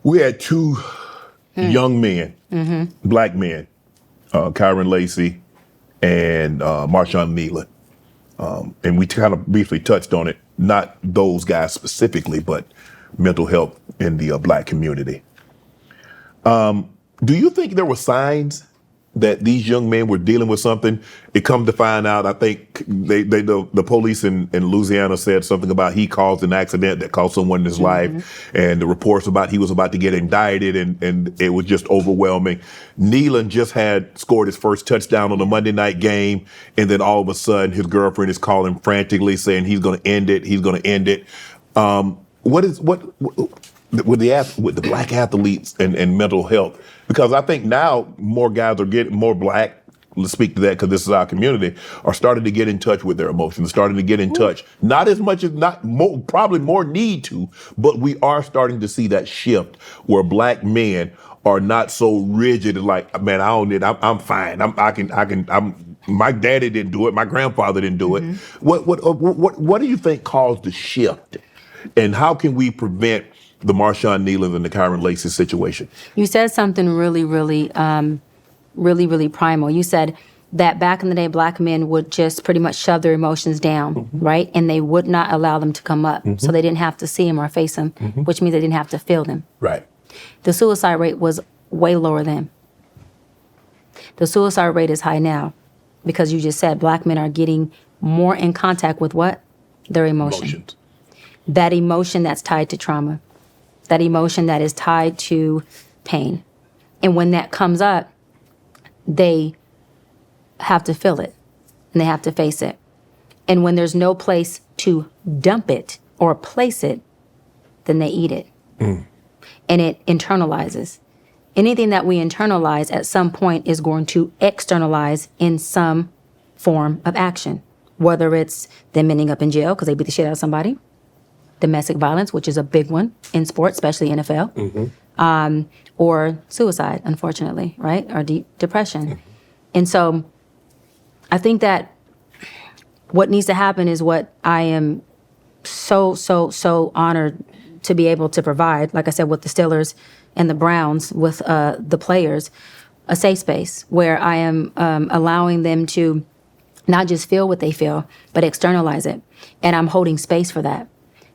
We had two young men, black men, Kyren Lacy and Marshawn Kneeland. And we kind of briefly touched on it, not those guys specifically, but mental health in the black community. Do you think there were signs that these young men were dealing with something? It come to find out, I think the police in Louisiana said something about he caused an accident that cost someone his life, and the reports about he was about to get indicted, and it was just overwhelming. Kneeland just had scored his first touchdown on the Monday night game, and then all of a sudden his girlfriend is calling frantically saying he's going to end it. He's going to end it. What with the black athletes and mental health? Because I think now more guys are getting more black. Let's speak to that because this is our community. Are starting to get in touch with their emotions, starting to get in touch. Not as much as probably more need to, but we are starting to see that shift where black men are not so rigid. Like, man, I don't need. I'm fine. My daddy didn't do it. My grandfather didn't do it. What do you think caused the shift, and how can we prevent the Marshawn Kneeland and the Kyren Lacy situation? You said something really primal. You said that back in the day, black men would just pretty much shove their emotions down, right? And they would not allow them to come up. So they didn't have to see them or face them, which means they didn't have to feel them. Right. The suicide rate was way lower then. The suicide rate is high now because you just said black men are getting more in contact with what? Their emotions. That emotion that's tied to trauma. That emotion that is tied to pain. And when that comes up, they have to feel it and they have to face it. And when there's no place to dump it or place it, then they eat it. And it internalizes. Anything that we internalize at some point is going to externalize in some form of action, whether it's them ending up in jail because they beat the shit out of somebody, domestic violence, which is a big one in sports, especially NFL, or suicide, unfortunately, right? Or deep depression. And so I think that what needs to happen is what I am so honored to be able to provide, like I said, with the Steelers and the Browns, with the players, a safe space where I am allowing them to not just feel what they feel, but externalize it. And I'm holding space for that.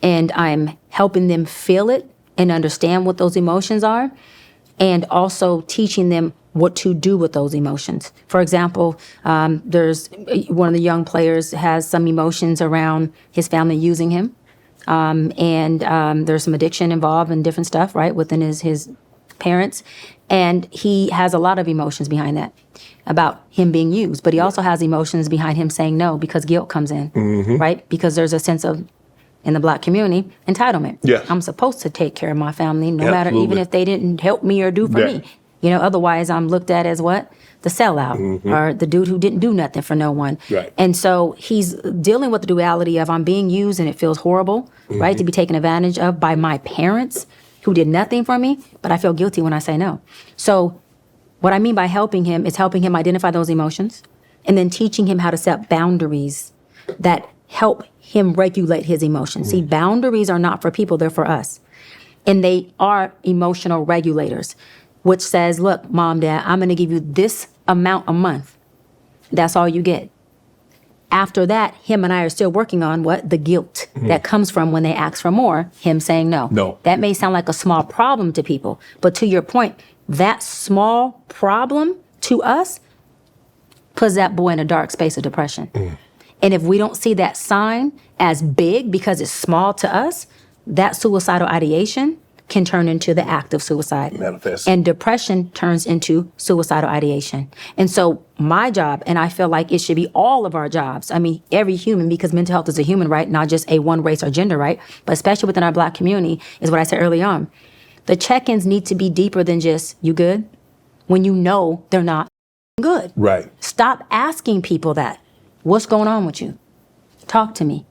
And I'm helping them feel it and understand what those emotions are, and also teaching them what to do with those emotions. For example, there's one of the young players has some emotions around his family using him, and there's some addiction involved and different stuff, right, within his parents. And he has a lot of emotions behind that about him being used, but he also has emotions behind him saying no because guilt comes in, right? Because there's a sense of, in the black community, entitlement. Yes. I'm supposed to take care of my family no matter, even if they didn't help me or do for me. You know, otherwise I'm looked at as what? The sellout, or the dude who didn't do nothing for no one. Right. And so he's dealing with the duality of I'm being used and it feels horrible, right, to be taken advantage of by my parents who did nothing for me, but I feel guilty when I say no. So what I mean by helping him is helping him identify those emotions and then teaching him how to set boundaries that help him regulate his emotions. See, boundaries are not for people, they're for us. And they are emotional regulators, which says, look, mom, dad, I'm gonna give you this amount a month. That's all you get. After that, him and I are still working on what? The guilt that comes from when they ask for more, him saying no. No. That may sound like a small problem to people, but to your point, that small problem to us puts that boy in a dark space of depression. And if we don't see that sign as big because it's small to us, that suicidal ideation can turn into the act of suicide. Manifest. And depression turns into suicidal ideation. And so my job, and I feel like it should be all of our jobs, I mean, every human, because mental health is a human right, not just a one race or gender right, but especially within our black community, is what I said early on. The check-ins need to be deeper than just, you good? When you know they're not good. Right. Stop asking people that. What's going on with you? Talk to me.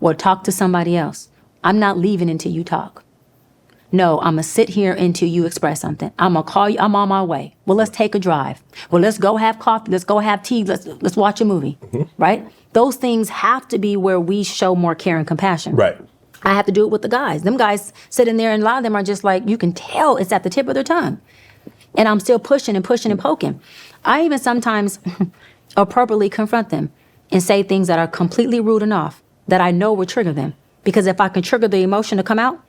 Or talk to somebody else. I'm not leaving until you talk. No, I'm going to sit here until you express something. I'm going to call you. I'm on my way. Well, let's take a drive. Well, let's go have coffee. Let's go have tea. Let's watch a movie. Right? Those things have to be where we show more care and compassion. Right. I have to do it with the guys. Them guys sitting there, and a lot of them are just like, you can tell it's at the tip of their tongue. And I'm still pushing and pushing and poking. I even sometimes appropriately confront them and say things that are completely rude and off that I know will trigger them. Because if I can trigger the emotion to come out,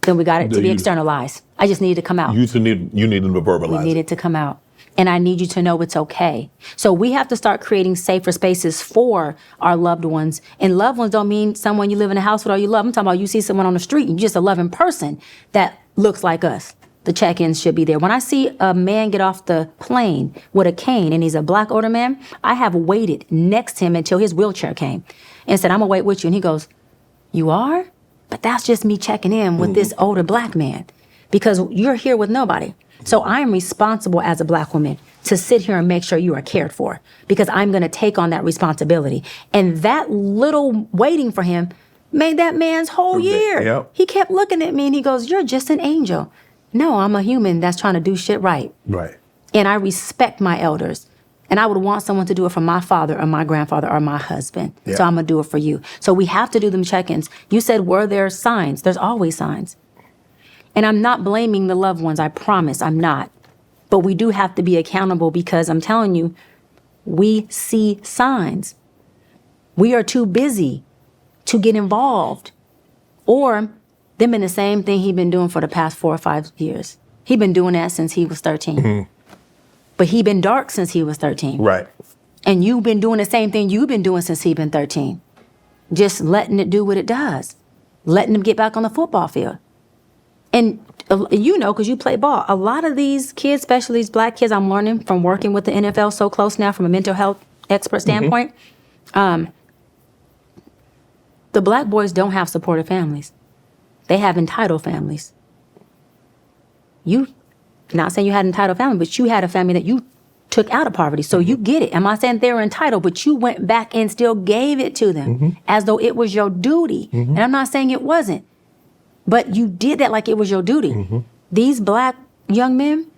then we got it to be externalized. I just need it to come out. You need them to verbalize. We need it to come out. And I need you to know it's okay. So we have to start creating safer spaces for our loved ones. And loved ones don't mean someone you live in a house with or you love. I'm talking about you see someone on the street and you're just a loving person that looks like us. The check-ins should be there. When I see a man get off the plane with a cane and he's a black older man, I have waited next to him until his wheelchair came and said, I'm gonna wait with you. And he goes, you are? But that's just me checking in with this older black man because you're here with nobody. So I'm responsible as a black woman to sit here and make sure you are cared for because I'm going to take on that responsibility. And that little waiting for him made that man's whole year. Yep. He kept looking at me and he goes, you're just an angel. No, I'm a human that's trying to do shit right. Right. And I respect my elders. And I would want someone to do it for my father or my grandfather or my husband. Yeah. So I'm going to do it for you. So we have to do them check-ins. You said, were there signs? There's always signs. And I'm not blaming the loved ones. I promise I'm not. But we do have to be accountable because I'm telling you, we see signs. We are too busy to get involved. Or them in the same thing he's been doing for the past 4 or 5 years. He's been doing that since he was 13. Mm-hmm. But he been dark since he was 13. Right. And you've been doing the same thing you've been doing since he been 13. Just letting it do what it does. Letting him get back on the football field. And you know, because you play ball, a lot of these kids, especially these black kids, I'm learning from working with the NFL so close now from a mental health expert standpoint, the black boys don't have supportive families. They have entitled families. You, not saying you had an entitled family, but you had a family that you took out of poverty. So you get it. I'm not saying they were entitled, but you went back and still gave it to them as though it was your duty. And I'm not saying it wasn't. But you did that like it was your duty. These black young men,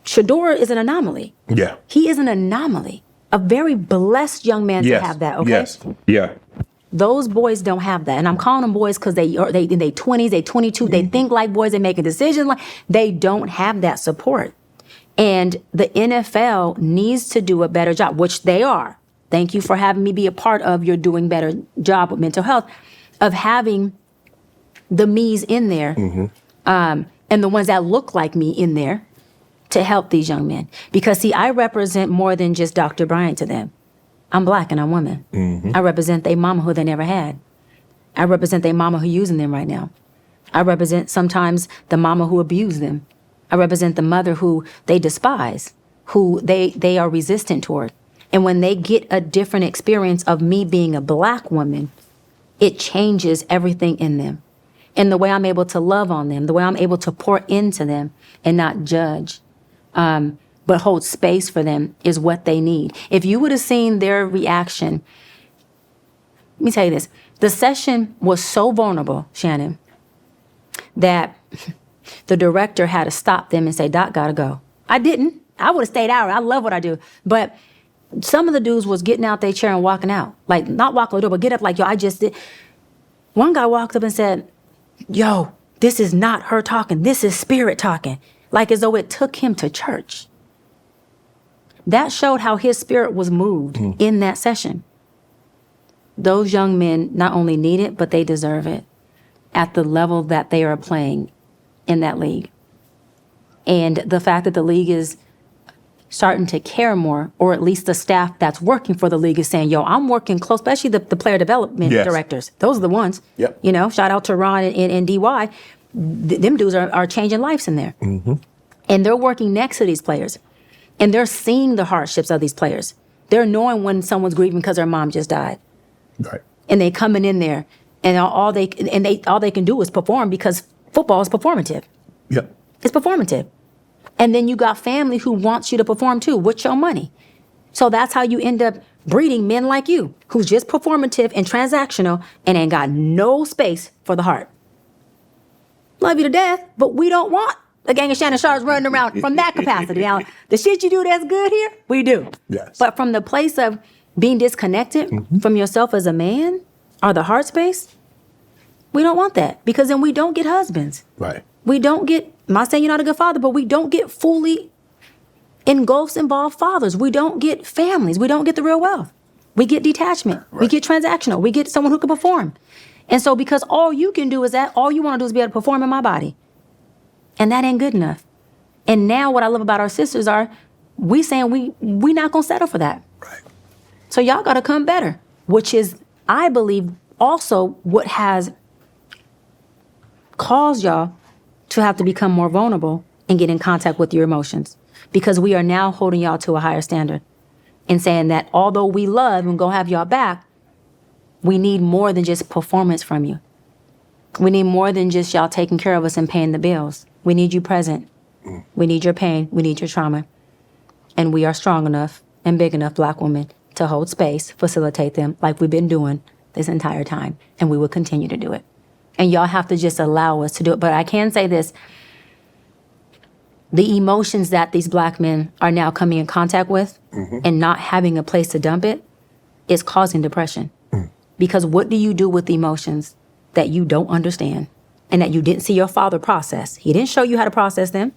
Shador is an anomaly. Yeah. He is an anomaly. A very blessed young man to have that, okay? Yes. Yeah. Those boys don't have that. And I'm calling them boys because they in their 20s, they 22, they think like boys, they make a decision like they don't have that support. And the NFL needs to do a better job, which they are. Thank you for having me be a part of your doing better job with mental health, of having the me's in there, and the ones that look like me in there to help these young men. Because, see, I represent more than just Dr. Bryant to them. I'm black and I'm woman. I represent their mama who they never had. I represent their mama who using them right now. I represent sometimes the mama who abused them. I represent the mother who they despise, who they are resistant toward. And when they get a different experience of me being a black woman, it changes everything in them. And the way I'm able to love on them, the way I'm able to pour into them and not judge, but hold space for them is what they need. If you would have seen their reaction, let me tell you this. The session was so vulnerable, Shannon, that the director had to stop them and say, Doc, gotta go. I didn't. I would have stayed out. I love what I do. But some of the dudes was getting out their chair and walking out. Like, not walking the door, but get up like, yo, I just did. One guy walked up and said, yo, this is not her talking. This is spirit talking. Like as though it took him to church. That showed how his spirit was moved in that session. Those young men not only need it, but they deserve it at the level that they are playing in that league. And the fact that the league is starting to care more, or at least the staff that's working for the league is saying, yo, I'm working close, especially the player development directors. Those are the ones. Yep. You know, shout out to Ron and DY. Them dudes are changing lives in there. And they're working next to these players. And they're seeing the hardships of these players. They're knowing when someone's grieving because their mom just died. Right. And they coming in there, and all they can do is perform because football is performative. Yep. It's performative. And then you got family who wants you to perform too with your money. So that's how you end up breeding men like you, who's just performative and transactional and ain't got no space for the heart. Love you to death, but we don't want a gang of Shannon Sharps running around from that capacity. Now, the shit you do that's good here, we do. Yes. But from the place of being disconnected from yourself as a man or the heart space, We don't want that because then we don't get husbands. Right. We don't get, I'm not saying you're not a good father, but we don't get fully involved fathers. We don't get families. We don't get the real wealth. We get detachment. Right. We get transactional. We get someone who can perform. And so because all you can do is that, all you want to do is be able to perform in my body. And that ain't good enough. And now what I love about our sisters are, we saying we not going to settle for that. Right. So y'all got to come better, which is, I believe, also what has caused y'all to have to become more vulnerable and get in contact with your emotions. Because we are now holding y'all to a higher standard and saying that although we love and go have y'all back, we need more than just performance from you. We need more than just y'all taking care of us and paying the bills. We need you present. We need your pain. We need your trauma. And we are strong enough and big enough Black women to hold space, facilitate them like we've been doing this entire time. And we will continue to do it. And y'all have to just allow us to do it. But I can say this. The emotions that these Black men are now coming in contact with and not having a place to dump it is causing depression. Because what do you do with emotions that you don't understand and that you didn't see your father process? He didn't show you how to process them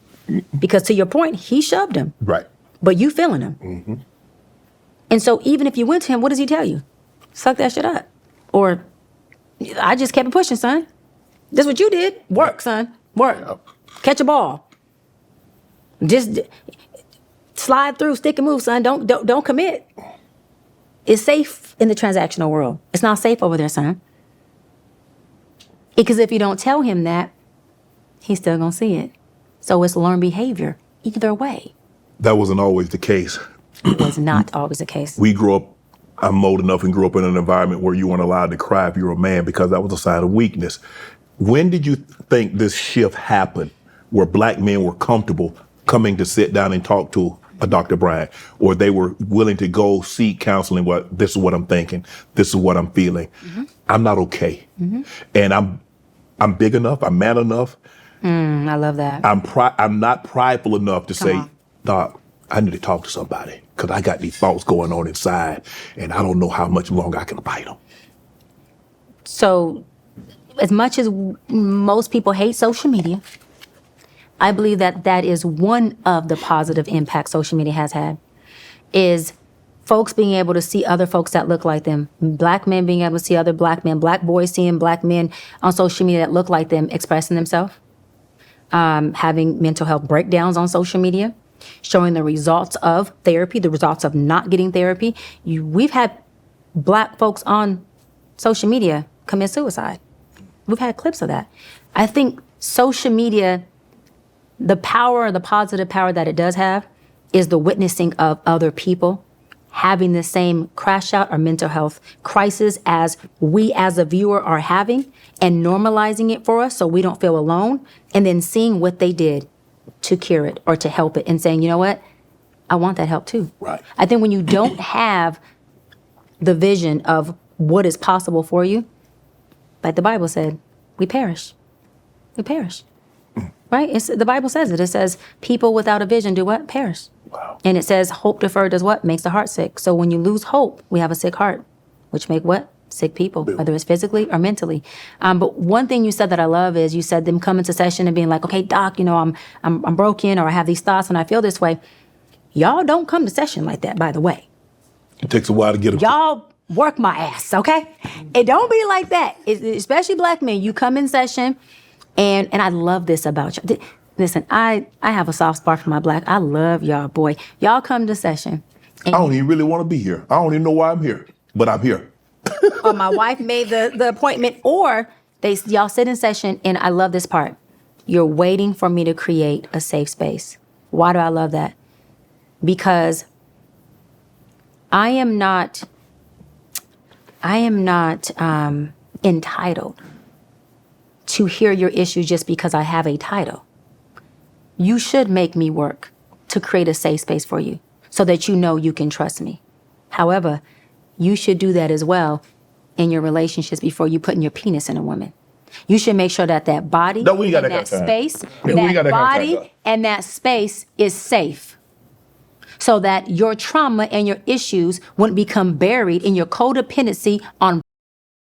because, to your point, he shoved them. Right. But you feeling them. And so even if you went to him, what does he tell you? Suck that shit up. Or, I just kept it pushing, son. That's what you did. Work, son. Work. Yep. Catch a ball. Just slide through, stick and move, son. Don't commit. It's safe in the transactional world. It's not safe over there, son. Because if you don't tell him that, he's still gonna see it. So it's learned behavior either way. That wasn't always the case. It was not always the case. We grew up, I'm old enough and grew up in an environment where you weren't allowed to cry if you were a man because that was a sign of weakness. When did you think this shift happened where Black men were comfortable coming to sit down and talk to a Dr. Bryant, or they were willing to go seek counseling? What, this is what I'm thinking. This is what I'm feeling. I'm not okay. And I'm big enough. I'm man enough. I love that. I'm not prideful enough to say, on. Doc, I need to talk to somebody because I got these thoughts going on inside and I don't know how much longer I can fight them. So as much as most people hate social media, I believe that that is one of the positive impacts social media has had, is folks being able to see other folks that look like them, Black men being able to see other Black men, Black boys seeing Black men on social media that look like them expressing themselves, having mental health breakdowns on social media, showing the results of therapy, the results of not getting therapy. We've had Black folks on social media commit suicide. We've had clips of that. I think social media, the power, the positive power that it does have is the witnessing of other people having the same crash out or mental health crisis as we as a viewer are having, and normalizing it for us so we don't feel alone, and then seeing what they did to cure it or to help it and saying, you know what, I want that help too. Right. I think when you don't have the vision of what is possible for you, like the Bible said, we perish. We perish. Right? The Bible says it. It says people without a vision do what? Perish. Wow. And it says hope deferred does what? Makes the heart sick. So when you lose hope, we have a sick heart, which make what? Sick people, whether it's physically or mentally. But one thing you said that I love is you said them coming to session and being like, okay, doc, you know, I'm broken, or I have these thoughts and I feel this way. Y'all don't come to session like that, by the way. It takes a while to get them. Y'all work my ass, okay? It don't be like that. Especially Black men. You come in session, and I love this about you. Listen, I have a soft spot for my Black. I love y'all, boy. Y'all come to session. I don't even really want to be here. I don't even know why I'm here, but I'm here. Or my wife made the appointment, or y'all sit in session, and I love this part. You're waiting for me to create a safe space. Why do I love that? Because I am not entitled to hear your issues just because I have a title. You should make me work to create a safe space for you so that you know you can trust me. However, you should do that as well in your relationships before you putting your penis in a woman. You should make sure that that body No, we ain't got and that that kind of time. space, Yeah, we ain't got that that kind of body time. and that space is safe, so that your trauma and your issues wouldn't become buried in your codependency on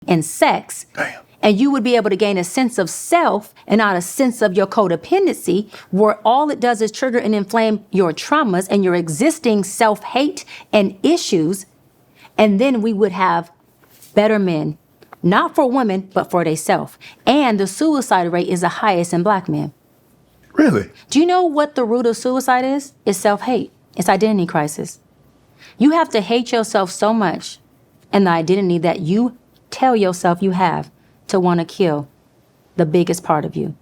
and sex. Damn. And you would be able to gain a sense of self and not a sense of your codependency, where all it does is trigger and inflame your traumas and your existing self-hate and issues. And then we would have better men, not for women, but for themselves. And the suicide rate is the highest in Black men. Really? Do you know what the root of suicide is? It's self-hate. It's identity crisis. You have to hate yourself so much and the identity that you tell yourself you have to want to kill the biggest part of you.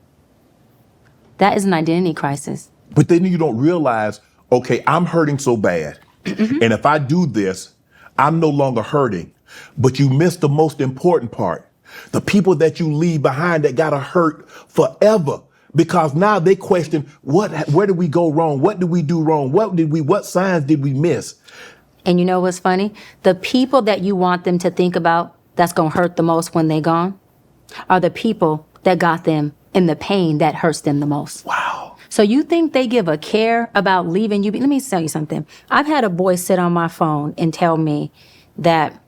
That is an identity crisis. But then you don't realize, okay, I'm hurting so bad. And if I do this, I'm no longer hurting. But you miss the most important part. The people that you leave behind that gotta hurt forever. Because now they question, where did we go wrong? What did we do wrong? What signs did we miss? And you know what's funny? The people that you want them to think about that's gonna hurt the most when they're gone are the people that got them in the pain that hurts them the most. Wow. So you think they give a care about leaving you? Let me tell you something. I've had a boy sit on my phone and tell me that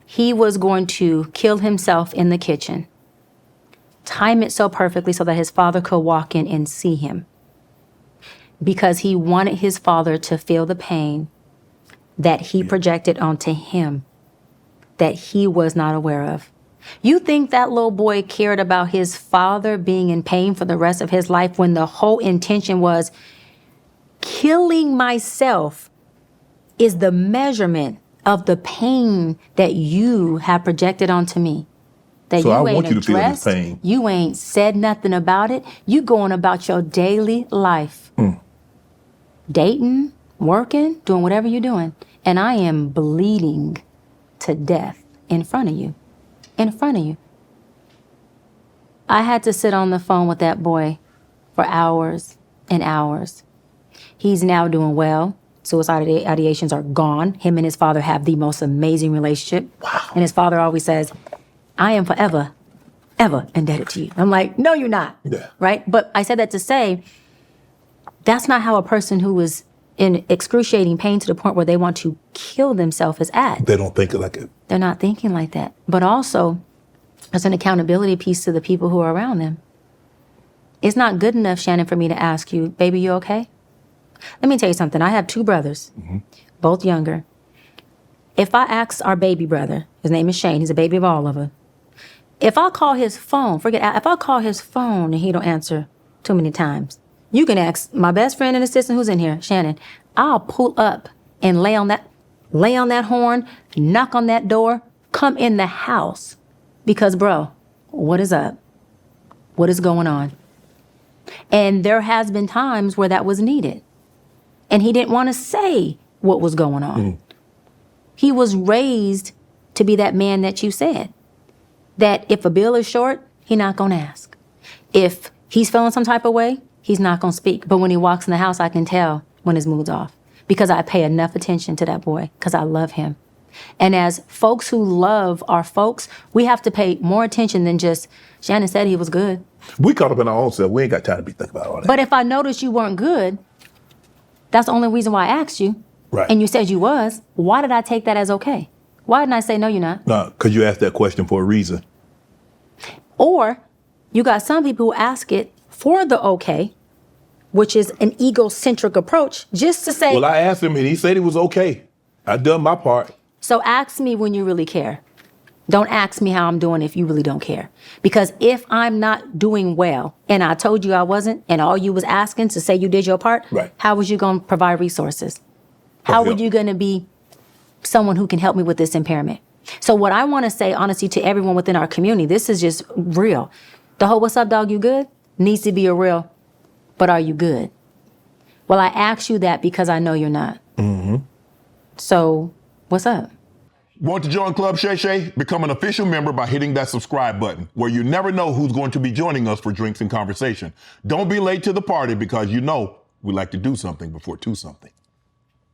he was going to kill himself in the kitchen, time it so perfectly so that his father could walk in and see him, because he wanted his father to feel the pain that he projected onto him that he was not aware of. You think that little boy cared about his father being in pain for the rest of his life when the whole intention was killing myself is the measurement of the pain that you have projected onto me? That So I you ain't want you to feel his addressed, pain. you ain't said nothing about it. You going about your daily life. Dating, working, doing whatever you're doing. And I am bleeding to death in front of you. In front of you. I had to sit on the phone with that boy for hours and hours. He's now doing well. Suicide ideations are gone. Him and his father have the most amazing relationship. Wow. And his father always says, I am forever, ever indebted to you. I'm like, no, you're not. Yeah. Right? But I said that to say, that's not how a person who is in excruciating pain to the point where they want to kill themselves is at. They don't think like it. They're not thinking like that. But also, there's an accountability piece to the people who are around them. It's not good enough, Shannon, for me to ask you, baby, you okay? Let me tell you something. I have two brothers, both younger. If I ask our baby brother, his name is Shane, he's a baby of all of us. If I call his phone, if I call his phone and he don't answer too many times, you can ask my best friend and assistant who's in here, Shannon. I'll pull up and lay on that horn, knock on that door, come in the house. Because, bro, what is up? What is going on? And there has been times where that was needed. And he didn't want to say what was going on. He was raised to be that man that you said. That if a bill is short, he's not going to ask. If he's feeling some type of way, he's not going to speak. But when he walks in the house, I can tell when his mood's off. Because I pay enough attention to that boy. Because I love him. And as folks who love our folks, we have to pay more attention than just, Shannon said he was good. We caught up in our own self. We ain't got time to be thinking about all that. But if I noticed you weren't good, that's the only reason why I asked you. Right. And you said you was. Why did I take that as okay? Why didn't I say, no, you're not? No, because you asked that question for a reason. Or you got some people who ask it for the okay, which is an egocentric approach, just to say. Well, I asked him and he said he was okay. I done my part. So ask me when you really care. Don't ask me how I'm doing if you really don't care. Because if I'm not doing well and I told you I wasn't and all you was asking to say you did your part, right, how was you going to provide resources? How were you going to be someone who can help me with this impairment? So what I want to say, honestly, to everyone within our community, this is just real. The whole "what's up, dog, you good?" needs to be a real, but are you good? Well, I ask you that because I know you're not. So what's up? Want to join Club Shay? Become an official member by hitting that subscribe button, where you never know who's going to be joining us for drinks and conversation. Don't be late to the party because you know we like to do something before two something.